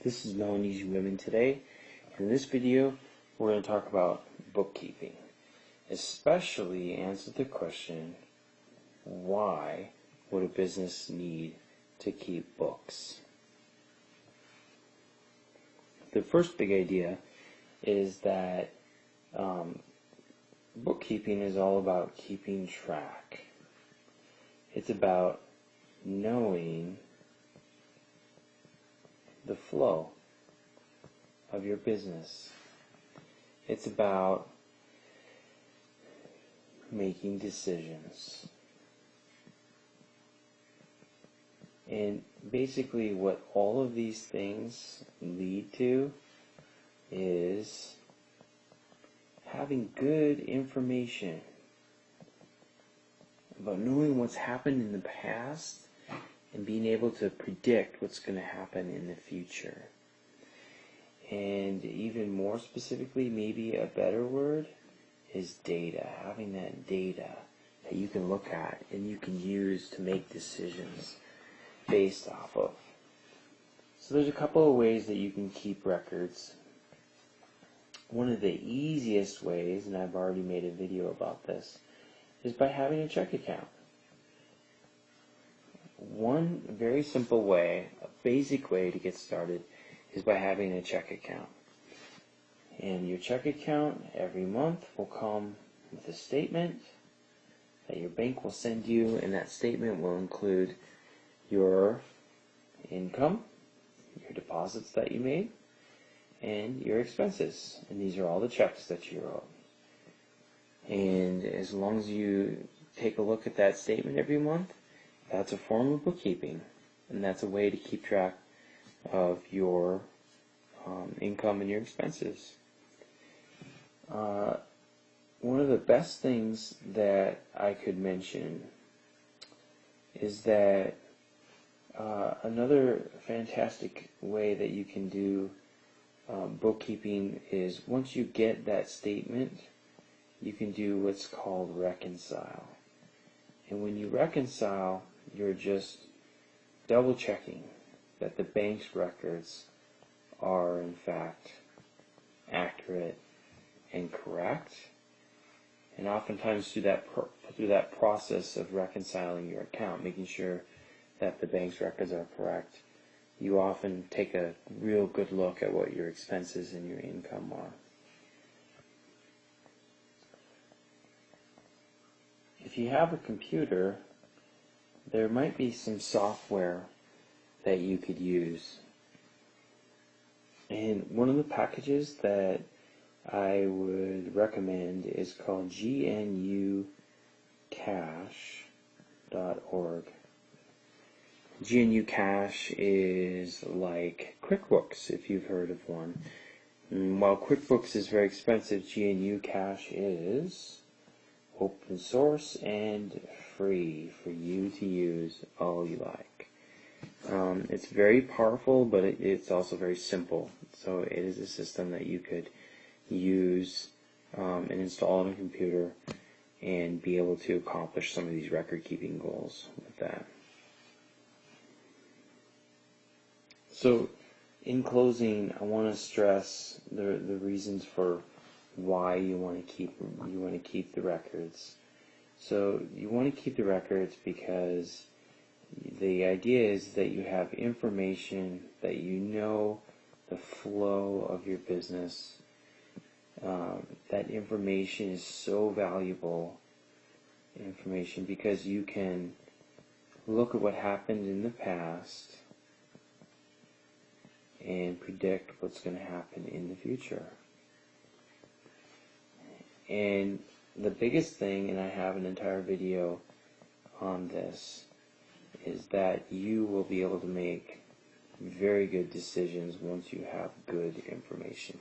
This is Melon Easy Women today. In this video, we're going to talk about bookkeeping, especially answer the question, why would a business need to keep books? The first big idea is that bookkeeping is all about keeping track. It's about knowing the flow of your business. It's about making decisions. And basically what all of these things lead to is having good information about knowing what's happened in the past and being able to predict what's going to happen in the future. And even more specifically, maybe a better word is data. Having that data that you can look at and you can use to make decisions based off of. So there's a couple of ways that you can keep records. One of the easiest ways, and I've already made a video about this, is by having a check account. One very simple way, a basic way to get started, is by having a check account. And your check account every month will come with a statement that your bank will send you, and that statement will include your income, your deposits that you made, and your expenses. And these are all the checks that you wrote. And as long as you take a look at that statement every month, that's a form of bookkeeping, and that's a way to keep track of your income and your expenses. One of the best things that I could mention is that another fantastic way that you can do bookkeeping is once you get that statement, you can do what's called reconcile. And when you reconcile, you're just double checking that the bank's records are in fact accurate and correct. And oftentimes through that process of reconciling your account, making sure that the bank's records are correct, you often take a real good look at what your expenses and your income are. If you have a computer, there might be some software that you could use. And one of the packages that I would recommend is called gnucash.org. GNU Cash is like QuickBooks, if you've heard of one. And while QuickBooks is very expensive, GNU Cash is open source and free for you to use all you like. It's very powerful, but it's also very simple. So it is a system that you could use and install on a computer and be able to accomplish some of these record-keeping goals with that. So in closing, I want to stress the reasons for why you want to keep the records. So you want to keep the records because the idea is that you have information, that you know the flow of your business. That information is so valuable information because you can look at what happened in the past and predict what's going to happen in the future. And the biggest thing, and I have an entire video on this, is that you will be able to make very good decisions once you have good information.